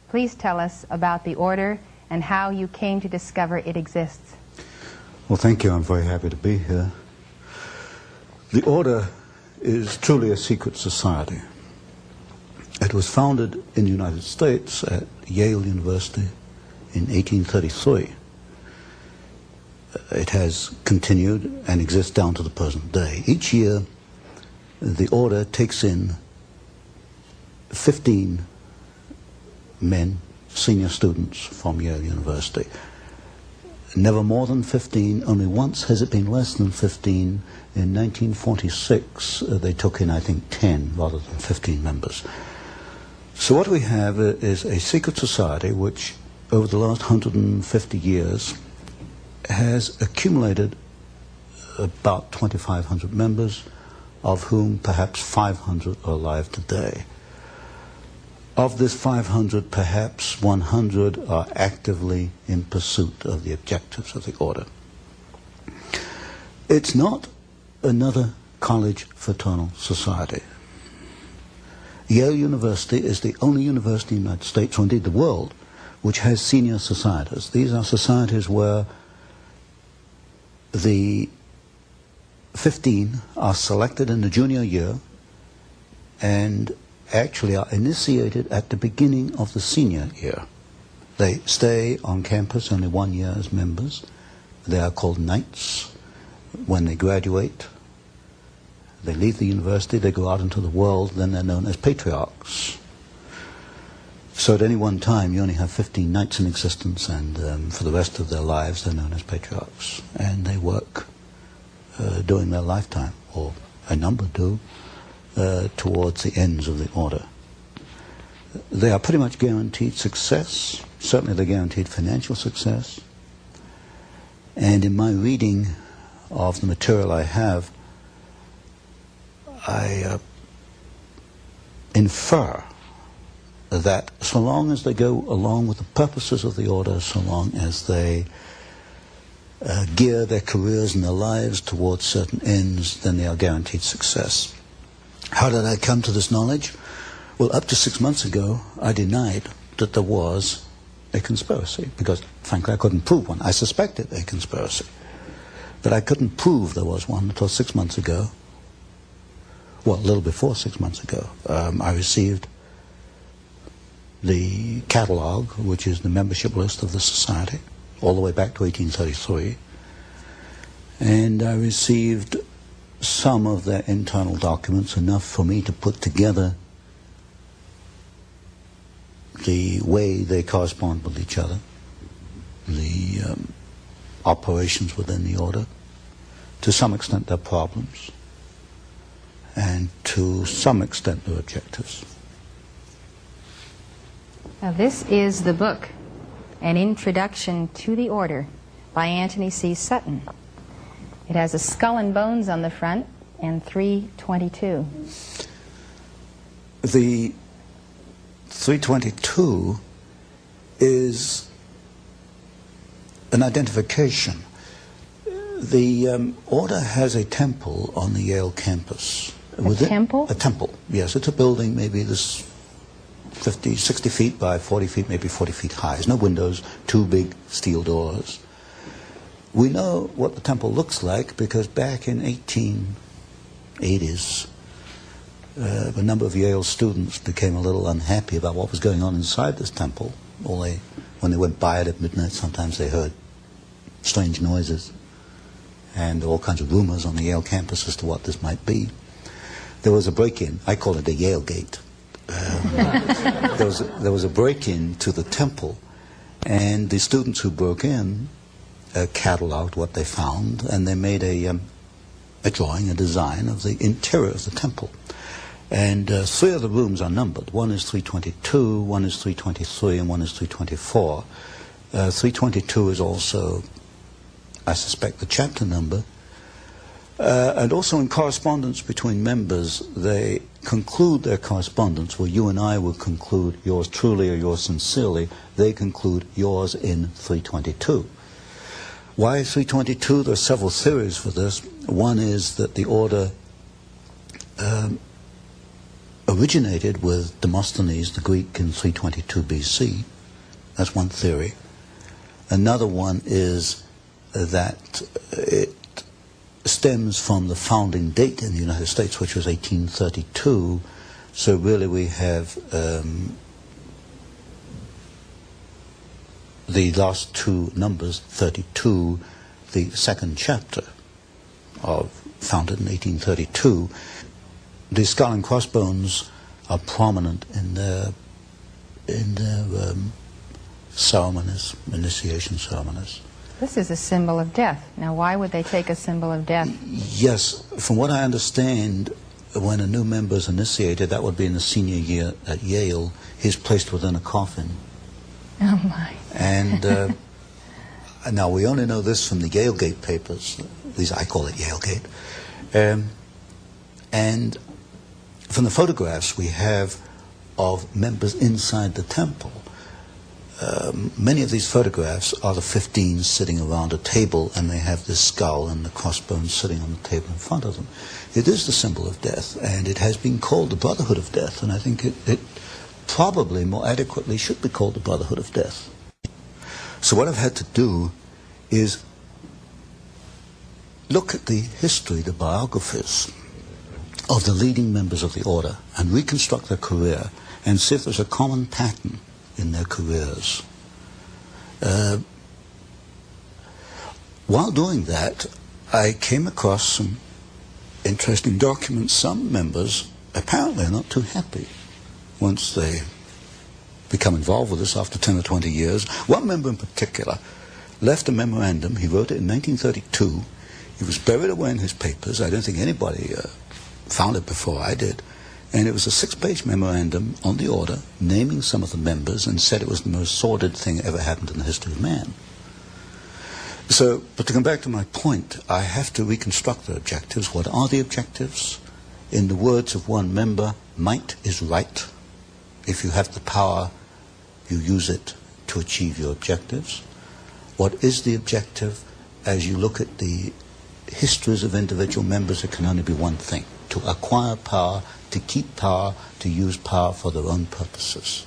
Please tell us about the order and how you came to discover it exists. Well, thank you. I'm very happy to be here. The order is truly a secret society. It was founded in the United States at Yale University in 1833. It has continued and exists down to the present day. Each year, the order takes in 15 men, senior students from Yale University. Never more than 15. Only once has it been less than 15. In 1946, they took in, I think, 10 rather than 15 members. So what we have is a secret society which, over the last 150 years, has accumulated about 2,500 members, of whom perhaps 500 are alive today. Of this 500, perhaps 100 are actively in pursuit of the objectives of the order. It's not another college fraternal society. Yale University is the only university in the United States, or indeed the world, which has senior societies. These are societies where the 15 are selected in the junior year and actually are initiated at the beginning of the senior year. They stay on campus only 1 year as members. They are called knights. When they graduate, they leave the university, they go out into the world, then they're known as patriarchs. So at any one time you only have 15 knights in existence, and for the rest of their lives they're known as patriarchs. And they work during their lifetime, or a number do, towards the ends of the order. They are pretty much guaranteed success. Certainly they're guaranteed financial success. And in my reading of the material I have, I infer that so long as they go along with the purposes of the order, so long as they gear their careers and their lives towards certain ends, then they are guaranteed success. How did I come to this knowledge? Well, up to 6 months ago, I denied that there was a conspiracy, because, frankly, I couldn't prove one. I suspected a conspiracy, but I couldn't prove there was one until 6 months ago. Well, a little before 6 months ago, I received the catalog, which is the membership list of the society, all the way back to 1833, and I received some of their internal documents, enough for me to put together the way they correspond with each other, the operations within the order, to some extent their problems, and to some extent their objectives. Now, this is the book, An Introduction to the Order, by Anthony C. Sutton. It has a skull and bones on the front and 322. The 322 is an identification. The order has a temple on the Yale campus. A temple? A temple, yes. It's a building maybe this 50, 60 feet by 40 feet, maybe 40 feet high. There's no windows, 2 big steel doors. We know what the temple looks like because back in 1880s, a number of Yale students became a little unhappy about what was going on inside this temple. When they went by it at midnight, sometimes they heard strange noises and all kinds of rumors on the Yale campus as to what this might be. There was a break-in. I call it the Yale Gate. There was a break-in to the temple, and the students who broke in cataloged what they found, and they made a drawing, a design of the interior of the temple. And 3 of the rooms are numbered. One is 322, one is 323, and one is 324. 322 is also, I suspect, the chapter number. And also in correspondence between members, they conclude their correspondence, where you and I would conclude yours truly or yours sincerely, they conclude yours in 322. Why 322? There are several theories for this. One is that the order originated with Demosthenes the Greek in 322 BC. That's one theory. Another one is that it stems from the founding date in the United States, which was 1832. So really we have the last two numbers, 32, the second chapter, founded in 1832. The skull and crossbones are prominent in their ceremonies, initiation ceremonies. This is a symbol of death. Now, why would they take a symbol of death? Yes, from what I understand, when a new member is initiated, that would be in the senior year at Yale, he's placed within a coffin. Oh, my. And now we only know this from the Yalegate papers. At least I call it Yalegate. And from the photographs we have of members inside the temple, many of these photographs are the 15 sitting around a table, and they have this skull and the crossbones sitting on the table in front of them. It is the symbol of death, and it has been called the Brotherhood of Death, and I think it probably more adequately should be called the Brotherhood of Death. So what I've had to do is look at the history, the biographies of the leading members of the order, and reconstruct their career, and see if there's a common pattern in their careers. While doing that, I came across some interesting documents. Some members apparently are not too happy once they become involved with this after 10 or 20 years. One member in particular left a memorandum. He wrote it in 1932. It was buried away in his papers. I don't think anybody found it before I did. And it was a 6-page memorandum on the order, naming some of the members, and said it was the most sordid thing ever happened in the history of man. So, but to come back to my point, I have to reconstruct the objectives. What are the objectives? In the words of one member, might is right. If you have the power, you use it to achieve your objectives. What is the objective? As you look at the histories of individual members, it can only be one thing: to acquire power, to keep power, to use power for their own purposes.